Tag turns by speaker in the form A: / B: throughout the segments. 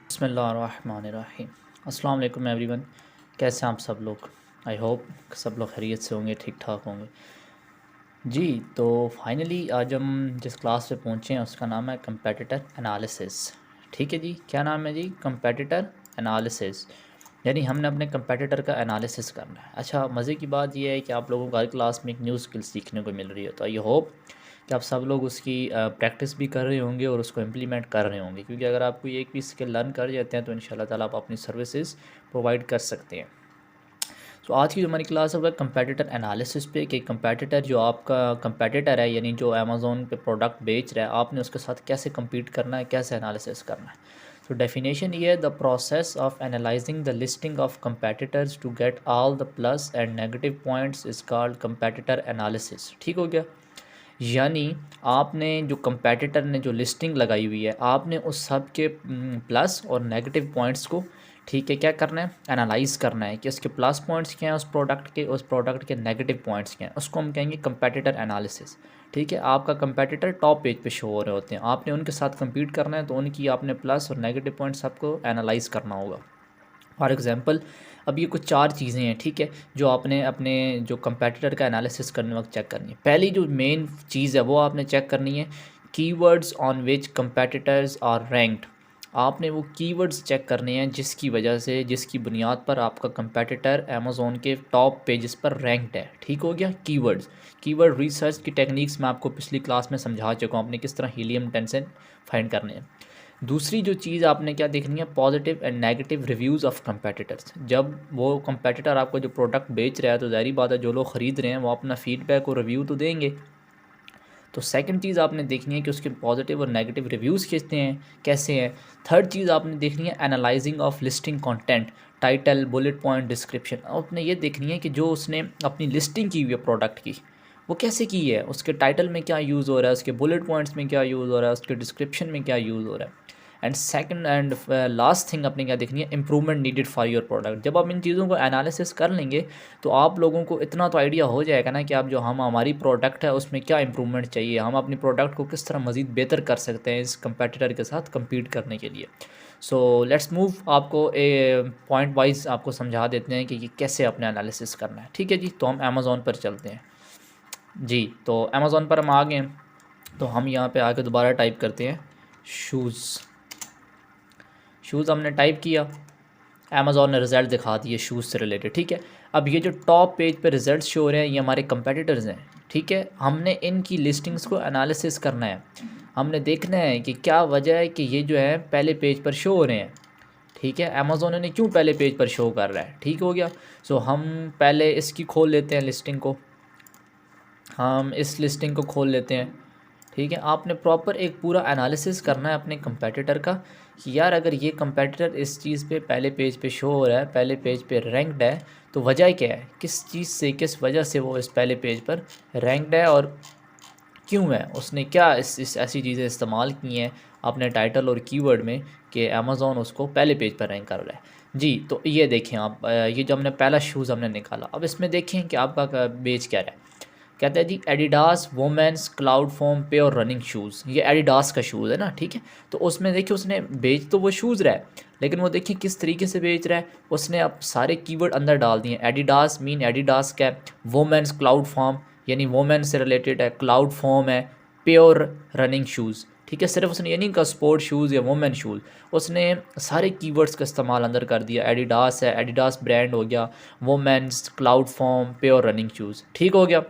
A: बिस्मिल्लाहिर्रहमानिर्रहीम। अस्सलाम वालेकुम एवरीवन। कैसे हैं आप सब लोग? आई होप सब लोग खैरियत से होंगे, ठीक ठाक होंगे। जी, तो फाइनली आज हम जिस क्लास पे पहुँचे हैं उसका नाम है कंपेटिटर एनालिसिस। ठीक है जी, क्या नाम है जी? Competitor analysis. यानी हमने अपने कंपेटिटर का एनालिसिस करना है। अच्छा, मज़े की बात यह है कि आप लोगों को हर क्लास में एक न्यू स्किल सीखने को मिल रही है, तो आई होप कि आप सब लोग उसकी प्रैक्टिस भी कर रहे होंगे और उसको इम्प्लीमेंट कर रहे होंगे, क्योंकि अगर आप कोई एक भी स्किल लर्न कर जाते हैं तो इंशाल्लाह ताला आप अपनी सर्विसेज प्रोवाइड कर सकते हैं। तो आज की जो हमारी क्लास है वो कंपेटिटर एनालिसिस पे कि कंपेटिटर जो आपका कंपेटिटर है, यानी जो अमेज़ोन पे प्रोडक्ट बेच रहा है, आपने उसके साथ कैसे compete करना है, कैसे एनालिसिस करना है। तो डेफिनेशन ये है, the process of analysing the listing of competitors to get all the plus and negative points is called competitor analysis. ठीक हो गया? यानी आपने जो कंपेटिटर ने जो लिस्टिंग लगाई हुई है, आपने उस सब के प्लस और नेगेटिव पॉइंट्स को, ठीक है, क्या करना है? एनालाइज़ करना है कि उसके प्लस पॉइंट्स क्या हैं उस प्रोडक्ट के, उस प्रोडक्ट के नेगेटिव पॉइंट्स क्या हैं। उसको हम कहेंगे कंपेटिटर एनालिसिस। ठीक है, आपका कंपेटिटर टॉप पेज पे शो हो रहे होते हैं, आपने उनके साथ compete करना है, तो उनकी आपने प्लस और नेगेटिव पॉइंट्स सबको एनालाइज़ करना होगा। फॉर एग्ज़ाम्पल, अब ये कुछ चार चीज़ें हैं, ठीक है, जो आपने अपने जो कंपेटिटर का एनालिसिस करने वक्त चेक करनी है। पहली जो मेन चीज़ है वो आपने चेक करनी है, keywords on which competitors are ranked. आपने वो कीवर्ड्स चेक करने हैं जिसकी वजह से, जिसकी बुनियाद पर आपका कंपेटिटर अमेज़ोन के टॉप पेजेस पर रैंक्ड है। ठीक हो गया? कीवर्ड्स, कीवर्ड रिसर्च की टेक्निक्स मैं आपको पिछली क्लास में समझा चुका हूँ, आपने किस तरह हीलियम टेंशन फाइंड करने हैं। दूसरी जो चीज़ आपने क्या देखनी है, positive and negative reviews of competitors. जब वो कंपेटिटर आपको जो प्रोडक्ट बेच रहा है, तो ज़ाहिर बात है जो लोग ख़रीद रहे हैं वो अपना फ़ीडबैक और रिव्यू तो देंगे। तो सेकंड चीज़ आपने देखनी है कि उसके पॉजिटिव और नेगेटिव रिव्यूज़ कितने हैं, कैसे हैं। थर्ड चीज़ आपने देखनी है analysing of listing content, title, bullet point, description. आपने ये देखनी है कि जो उसने अपनी लिस्टिंग की हुई है प्रोडक्ट की, वो कैसे की है, उसके टाइटल में क्या यूज़ हो रहा है, उसके बुलेट पॉइंट्स में क्या यूज़ हो रहा है, उसके डिस्क्रिप्शन में क्या यूज़ हो रहा है। And second and last thing आपने क्या देखनी है, improvement needed for your product. जब आप इन चीज़ों को एनालिसिस कर लेंगे तो आप लोगों को इतना तो आइडिया हो जाएगा ना कि आप जो हमारी प्रोडक्ट है उसमें क्या इंप्रूवमेंट चाहिए, हम अपनी प्रोडक्ट को किस तरह मज़ीद बेहतर कर सकते हैं इस कंपेटिटर के साथ compete करने के लिए। सो लेट्स मूव, आपको पॉइंट वाइज आपको समझा देते हैं कि ये कैसे अपने एनालिसिस करना है। ठीक है जी, तो हम अमेज़ोन पर चलते हैं जी। तो अमेज़ोन पर हम आ गए हैं, तो हम यहाँ पे आके दोबारा टाइप करते हैं शूज़। शूज़ हमने टाइप किया, अमेज़ॉन ने रिज़ल्ट दिखा दिए शूज़ से रिलेटेड। ठीक है, अब ये जो टॉप पेज पे रिज़ल्ट शो हो रहे हैं ये हमारे कंपेटिटर्स हैं। ठीक है, हमने इनकी लिस्टिंग्स को एनालिसिस करना है, हमने देखना है कि क्या वजह है कि ये जो है पहले पेज पर शो हो रहे हैं। ठीक है, अमेज़ॉन ने क्यों पहले पेज पर शो कर रहा है। ठीक हो गया? सो हम पहले इसकी खोल लेते हैं लिस्टिंग को, हम इस लिस्टिंग को खोल लेते हैं। ठीक है, आपने प्रॉपर एक पूरा एनालिसिस करना है अपने कंपेटिटर का कि यार अगर ये कंपेटिटर इस चीज़ पे पहले पेज पे शो हो रहा है, पहले पेज पे रैंक्ड है, तो वजह क्या है, किस चीज़ से, किस वजह से वो इस पहले पेज पर रैंक्ड है और क्यों है, उसने क्या इस ऐसी चीज़ें इस्तेमाल की हैं अपने टाइटल और कीवर्ड में कि अमेज़ॉन उसको पहले पेज पर रैंक कर रहा है। जी, तो ये देखें आप, ये जो हमने पहला शूज़ हमने निकाला, अब इसमें देखें कि आपका बेच क्या रहा है। कहता है जी Adidas women's cloud form pure running shoes. ये एडिडास का शूज़ है ना, ठीक है। तो उसमें देखिए उसने बेच तो वो शूज़ रहा है, लेकिन वो देखिए किस तरीके से बेच रहा है। उसने अब सारे कीवर्ड अंदर डाल दिए। एडिडास मीन एडिडास का, वोमेंस क्लाउड फॉर्म यानी वोमेन से रिलेटेड है, क्लाउड फॉर्म है, प्योर रनिंग शूज़। ठीक है, सिर्फ उसने ये नहीं कहा स्पोर्ट शूज़ या वोमेन शूज़, उसने सारे कीवर्ड्स का इस्तेमाल अंदर कर दिया। एडिडास है, एडिडास ब्रांड हो गया, women's cloud form pure running shoes. ठीक हो गया?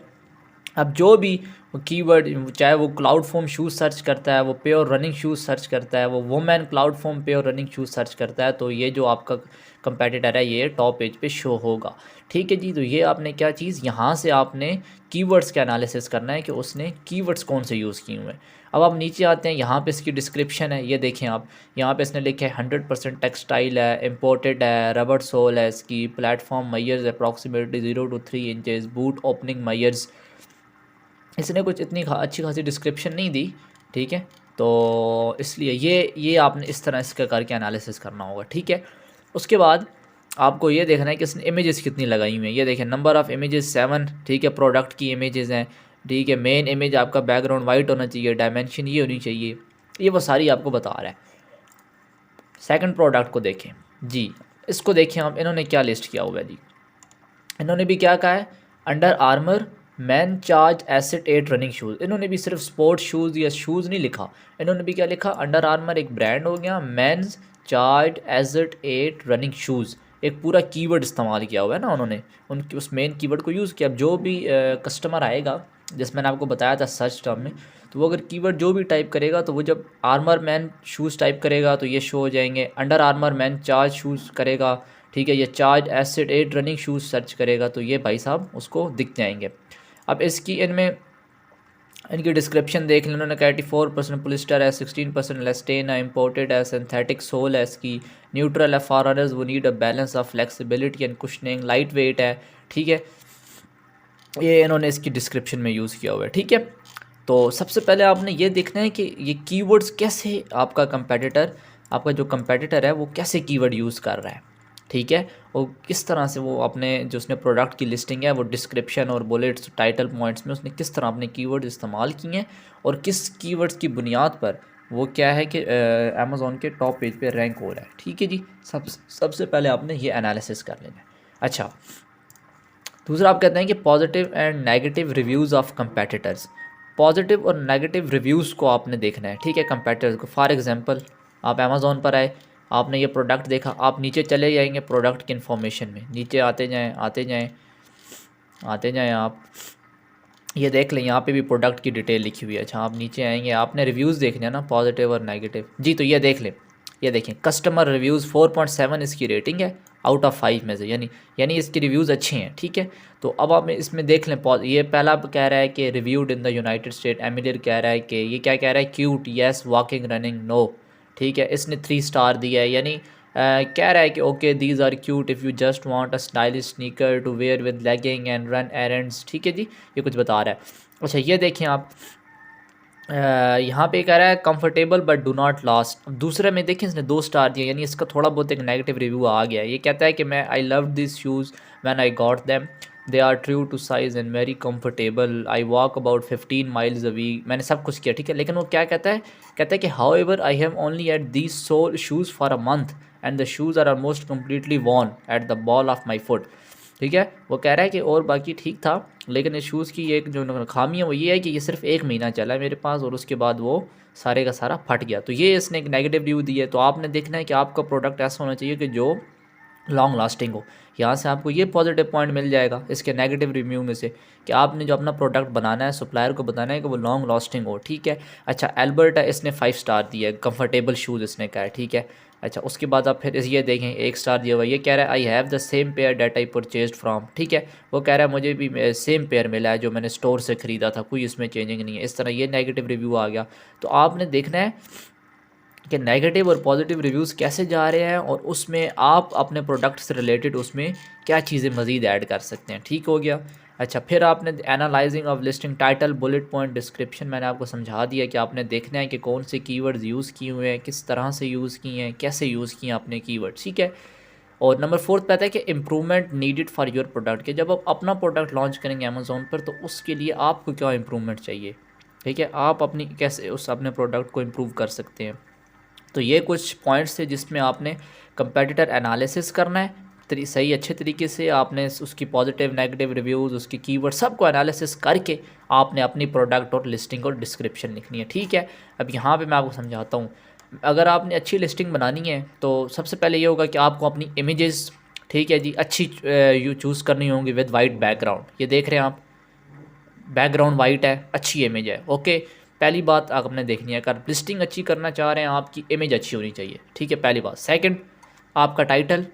A: अब जो भी कीवर्ड, चाहे वो क्लाउड फॉर्म शूज़ सर्च करता है, वो प्योर रनिंग शूज़ सर्च करता है, वो women cloud form pure running shoes search करता है, तो ये जो आपका कंपेटिटर है ये टॉप पेज पे शो होगा। ठीक है जी, तो ये आपने क्या चीज़, यहाँ से आपने कीवर्ड्स का एनालिसिस करना है कि उसने कीवर्ड्स कौन से यूज़ किए हुए हैं। अब आप नीचे आते हैं, यहाँ पे इसकी डिस्क्रिप्शन है, ये देखें आप, यहाँ पे इसने लिखा है 100% टेक्सटाइल है, इम्पोर्टेड है, रबर सोल है, इसकी platform मयर्स approximately 0 to 3 inches, boot opening मयर्स। इसने कुछ इतनी अच्छी खासी डिस्क्रिप्शन नहीं दी। ठीक है, तो इसलिए ये आपने इस तरह इसका करके एनालिसिस करना होगा। ठीक है, उसके बाद आपको ये देखना है कि इसने इमेजेस कितनी लगाई हुई हैं। ये देखें नंबर ऑफ़ इमेजेस 7। ठीक है, प्रोडक्ट की इमेजेस हैं। ठीक है, मेन इमेज आपका बैकग्राउंड वाइट होना चाहिए, डायमेंशन ये होनी चाहिए, ये वो सारी आपको बता रहा है। सेकंड प्रोडक्ट को देखें जी, इसको देखें आप, इन्होंने क्या लिस्ट किया हुआ है जी। इन्होंने भी क्या कहा है, under armour man charge acid 8 running shoes. इन्होंने भी सिर्फ स्पोर्ट्स शूज़ या शूज़ नहीं लिखा, इन्होंने भी क्या लिखा, अंडर आर्मर एक ब्रांड हो गया, men's charge acid 8 running shoes, एक पूरा कीवर्ड इस्तेमाल किया हुआ है ना उन्होंने, उनकी उस मेन कीवर्ड को यूज़ किया। अब जो भी कस्टमर आएगा, जैसे मैंने आपको बताया था सर्च टर्म में, तो वो अगर कीवर्ड जो भी टाइप करेगा, तो वो जब आर्मर मैन शूज़ टाइप करेगा तो ये शो हो जाएंगे, under armour man charge shoes करेगा, ठीक है, ये charge acid 8 running shoes search करेगा तो ये भाई साहब उसको दिख जाएंगे। अब इसकी इनमें इनकी डिस्क्रिप्शन देख लें, उन्होंने कहा 84% पोलिस्टर है, 16% एलास्टेन है, इम्पोर्टेड है, सिंथेटिक सोल है इसकी, न्यूट्रल है फॉर रनर्स वो need a balance of flexibility and cushioning, light weight है, ठीक है, ये इन्होंने इसकी डिस्क्रिप्शन में यूज़ किया हुआ है। ठीक है, तो सबसे पहले आपने ये देखना है कि ये कीवर्ड्स कैसे आपका जो कंपेटिटर है वो कैसे कीवर्ड यूज़ कर रहा है, ठीक है, और किस तरह से वो अपने जो उसने प्रोडक्ट की लिस्टिंग है वो डिस्क्रिप्शन और बुलेट्स टाइटल पॉइंट्स में उसने किस तरह अपने कीवर्ड इस्तेमाल किए हैं और किस कीवर्ड्स की बुनियाद पर वो क्या है कि अमेज़ॉन के टॉप पेज पे रैंक हो रहा है। ठीक है जी, सबसे पहले आपने ये एनालिसिस कर लेना है। अच्छा, दूसरा आप कहते हैं कि positive and negative reviews of competitors, positive और नेगेटिव रिव्यूज़ को आपने देखना है, ठीक है, कंपेटिटर्स को। फॉर एग्जांपल आप अमेज़ॉन पर आए, आपने ये प्रोडक्ट देखा, आप नीचे चले जाएंगे प्रोडक्ट की इन्फॉर्मेशन में, नीचे आते जाएं आते जाएं आते जाएं, आप ये देख लें यहाँ पे भी प्रोडक्ट की डिटेल लिखी हुई है। अच्छा, आप नीचे आएंगे, आपने रिव्यूज़ देखने हैं ना, पॉजिटिव और नेगेटिव जी, तो ये देख लें, ये देखें कस्टमर रिव्यूज़ 4.7 इसकी रेटिंग है आउट ऑफ 5 में से, यानी इसकी रिव्यूज़ अच्छे हैं। ठीक है, तो अब आप इसमें देख लें, ये पहला कह रहा है कि reviewed in the United State, एमिलियर कह रहा है कि ये क्या कह रहा है, cute yes, walking running no, ठीक है, इसने 3 स्टार दिया है, यानी कह रहा है कि okay these are cute if you just want a stylish sneaker to wear with legging and run errands. ठीक है जी, ये कुछ बता रहा है। अच्छा, ये देखें आप, यहाँ पे कह रहा है comfortable but do not last. दूसरे में देखें इसने 2 स्टार दिए, यानी इसका थोड़ा बहुत एक नेगेटिव रिव्यू आ गया है। ये कहता है कि मैं I love this shoes when I got them, they are true to size and very comfortable, I walk about 15 miles a week. मैंने सब कुछ किया, ठीक है, लेकिन वो क्या कहता है कि however I have only ate these sole shoes for a month and the shoes are almost completely worn at the ball of my foot. ठीक है, वो कह रहा है कि और बाकी ठीक था, लेकिन इस शूज़ की एक जो खामी है वो ये है कि ये सिर्फ 1 महीना चला है मेरे पास और उसके बाद वो सारे का सारा फट गया। तो ये इसने एक नेगेटिव रिव्यू दी है। तो आपने देखना है कि आपका प्रोडक्ट ऐसा होना चाहिए कि जो लॉन्ग लास्टिंग हो। यहाँ से आपको ये पॉजिटिव पॉइंट मिल जाएगा इसके नेगेटिव रिव्यू में से, कि आपने जो अपना प्रोडक्ट बनाना है सप्लायर को बताना है कि वो लॉन्ग लास्टिंग हो। ठीक है, अच्छा, एल्बर्ट है, इसने 5 स्टार दिया है, कंफर्टेबल शूज़ इसने कहा है। ठीक है, अच्छा, उसके बाद आप फिर ये देखें 1 स्टार दिया हुआ, ये कह रहा है I have the same pair that I purchased from. ठीक है, वो कह रहा है मुझे भी सेम पेयर मिला है जो मैंने स्टोर से ख़रीदा था, कोई इसमें चेंजिंग नहीं है। इस तरह ये नेगेटिव रिव्यू आ गया। तो आपने देखना है कि नेगेटिव और पॉजिटिव रिव्यूज़ कैसे जा रहे हैं और उसमें आप अपने प्रोडक्ट से रिलेटेड उसमें क्या चीज़ें मज़ीद ऐड कर सकते हैं। ठीक हो गया। अच्छा, फिर आपने analysing of listing title bullet point description, मैंने आपको समझा दिया कि आपने देखना है कि कौन से कीवर्ड्स यूज़ किए हुए हैं, किस तरह से यूज़ किए हैं, कैसे यूज़ किए हैं अपने कीवर्ड्स। ठीक है, और नंबर 4 पे आता है कि improvement needed for your product, के जब आप अपना प्रोडक्ट लॉन्च करेंगे अमेज़ोन पर तो उसके लिए आपको क्या इम्प्रूवमेंट चाहिए। ठीक है, आप अपनी कैसे उस अपने प्रोडक्ट को इम्प्रूव कर सकते हैं। तो ये कुछ पॉइंट्स थे जिसमें आपने कंपेटिटर एनालिसिस करना है सही अच्छे तरीके से। आपने उसकी पॉजिटिव नेगेटिव रिव्यूज़, उसकी कीवर्ड सबको एनालिसिस करके आपने अपनी प्रोडक्ट और लिस्टिंग और डिस्क्रिप्शन लिखनी है। ठीक है, अब यहाँ पे मैं आपको समझाता हूँ। अगर आपने अच्छी लिस्टिंग बनानी है तो सबसे पहले ये होगा कि आपको अपनी इमेजेस, ठीक है जी, अच्छी यू चूज़ करनी होंगी विद वाइट बैकग्राउंड। ये देख रहे हैं आप, बैकग्राउंड वाइट है, अच्छी इमेज है। ओके, पहली बात आपने देखनी है, अगर लिस्टिंग अच्छी करना चाह रहे हैं आपकी इमेज अच्छी होनी चाहिए। ठीक है, पहली बात। सेकंड, आपका टाइटल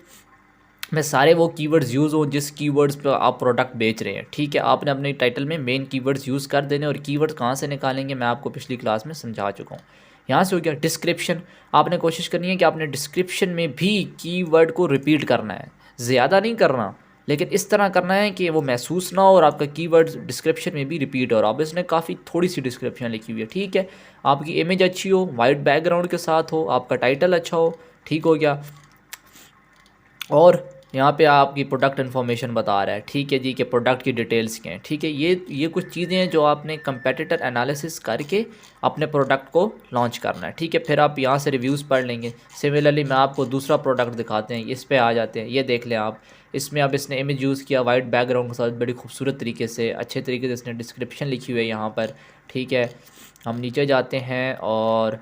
A: में सारे वो कीवर्ड्स यूज़ हो जिस कीवर्ड्स पर आप प्रोडक्ट बेच रहे हैं। ठीक है, आपने अपने टाइटल में मेन कीवर्ड्स यूज़ कर देने, और कीवर्ड्स कहाँ से निकालेंगे मैं आपको पिछली क्लास में समझा चुका हूँ। यहाँ से हो गया डिस्क्रिप्शन। आपने कोशिश करनी है कि आपने डिस्क्रिप्शन में भी कीवर्ड को रिपीट करना है, ज़्यादा नहीं करना, लेकिन इस तरह करना है कि वो महसूस ना हो और आपका कीवर्ड डिस्क्रिप्शन में भी रिपीट हो। और अब इसने काफ़ी थोड़ी सी डिस्क्रिप्शन लिखी हुई है। ठीक है, आपकी इमेज अच्छी हो, वाइट बैकग्राउंड के साथ हो, आपका टाइटल अच्छा हो। ठीक हो गया, और यहाँ पे आपकी प्रोडक्ट इन्फॉर्मेशन बता रहा है, ठीक है जी, कि प्रोडक्ट की डिटेल्स क्या हैं, ठीक है। ये कुछ चीज़ें हैं जो आपने कंपेटिटर एनालिसिस करके अपने प्रोडक्ट को लॉन्च करना है, ठीक है। फिर आप यहाँ से रिव्यूज़ पढ़ लेंगे। सिमिलरली मैं आपको दूसरा प्रोडक्ट दिखाते हैं, इस पे आ जाते हैं, ये देख लें आप। इसमें अब इसने इमेज यूज़ किया वाइट बैकग्राउंड के साथ, बड़ी खूबसूरत तरीके से, अच्छे तरीके से इसने डिस्क्रिप्शन लिखी हुई है यहाँ पर, ठीक है। हम नीचे जाते हैं और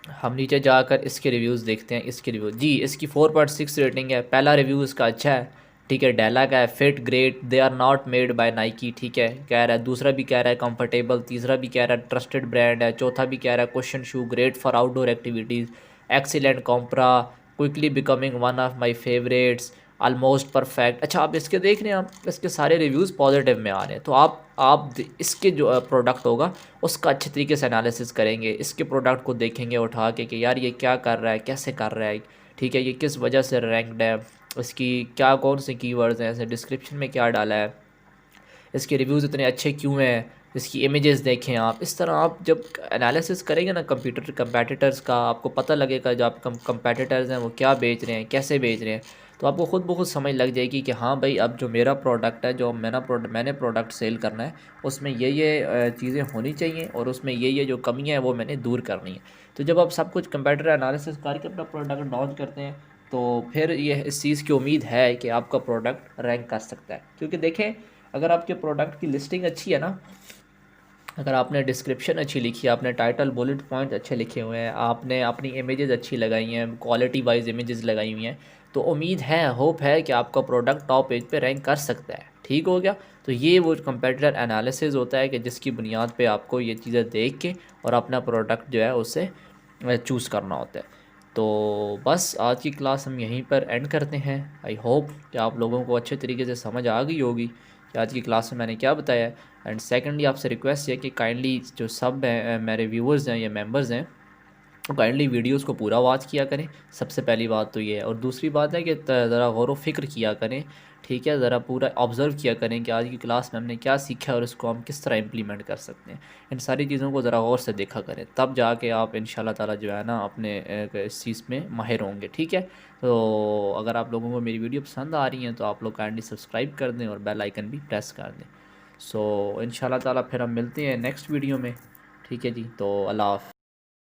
A: हम नीचे जाकर इसके रिव्यूज़ देखते हैं। इसके रिव्यू जी, इसकी 4.6 रेटिंग है। पहला रिव्यू इसका अच्छा है, ठीक है। डेला का है, fit great, they are not made by Nike, ठीक है, कह रहा है। दूसरा भी कह रहा है कंफर्टेबल, तीसरा भी कह रहा है ट्रस्टेड ब्रांड है, चौथा भी कह रहा है question shoe, great for outdoor activities, excellent कॉम्प्रा, quickly becoming one of my favourites, almost perfect. अच्छा, आप इसके देख रहे हैं, आप इसके सारे रिव्यूज़ पॉजिटिव में आ रहे हैं। तो आप इसके जो प्रोडक्ट होगा उसका अच्छे तरीके से एनालिसिस करेंगे, इसके प्रोडक्ट को देखेंगे उठा के कि यार ये क्या कर रहा है, कैसे कर रहा है, ठीक है, ये किस वजह से रैंक्ड है, इसकी क्या कौन से कीवर्ड्स हैं, ऐसे डिस्क्रिप्शन में क्या डाला है, इसके रिव्यूज़ इतने अच्छे क्यों हैं, इसकी इमेजेस देखें आप। इस तरह आप जब एनालिसिस करेंगे ना कंपेटिटर्स का, आपको पता लगेगा जो आप कंपेटिटर्स हैं वो क्या बेच रहे हैं, कैसे बेच रहे हैं। तो आपको ख़ुद ब खुद समझ लग जाएगी कि हाँ भाई, अब जो मेरा प्रोडक्ट है, जो मैंने प्रोडक्ट सेल करना है, उसमें ये चीज़ें होनी चाहिए और उसमें ये जो कमियाँ हैं वो मैंने दूर करनी है। तो जब आप सब कुछ कंपेटिटर एनालिसिस करके अपना प्रोडक्ट लॉन्च करते हैं, तो फिर ये इस चीज़ की उम्मीद है कि आपका प्रोडक्ट रैंक कर सकता है। क्योंकि देखें, अगर आपके प्रोडक्ट की लिस्टिंग अच्छी है ना, अगर आपने डिस्क्रिप्शन अच्छी लिखी है, आपने टाइटल बुलेट पॉइंट अच्छे लिखे हुए हैं, आपने अपनी इमेजेस अच्छी लगाई हैं, क्वालिटी वाइज इमेजेस लगाई हुई हैं, तो उम्मीद है, होप है कि आपका प्रोडक्ट टॉप पेज पे रैंक कर सकता है। ठीक हो गया। तो ये वो कंपेटिटर एनालिसिस होता है कि जिसकी बुनियाद पे आपको ये चीज़ें देख के और अपना प्रोडक्ट जो है उससे चूज़ करना होता है। तो बस आज की क्लास हम यहीं पर एंड करते हैं। आई होप कि आप लोगों को अच्छे तरीके से समझ आ गई होगी कि आज की क्लास में मैंने क्या बताया है। एंड सेकेंडली आपसे रिक्वेस्ट है कि काइंडली जो सब हैं मेरे व्यूअर्स हैं या मेंबर्स हैं, तो काइंडली वीडियोस को पूरा वॉच किया करें। सबसे पहली बात तो ये है, और दूसरी बात है कि ज़रा गौर व फिक्र किया करें, ठीक है। ज़रा पूरा ऑब्ज़र्व किया करें कि आज की क्लास में हमने क्या सीखा है और इसको हम किस तरह इम्प्लीमेंट कर सकते हैं। इन सारी चीज़ों को ज़रा गौर से देखा करें, तब जाके आप इंशाल्लाह ताला जो है ना अपने इस चीज़ में माहिर होंगे, ठीक है। तो अगर आप लोगों को मेरी वीडियो पसंद आ रही हैं तो आप लोग काइंडली सब्सक्राइब कर दें और बेल आइकन भी प्रेस कर दें। सो इंशाल्लाह ताला फिर हम मिलते हैं नेक्स्ट वीडियो में, ठीक है जी। तो अल्लाह हाफ़िज़।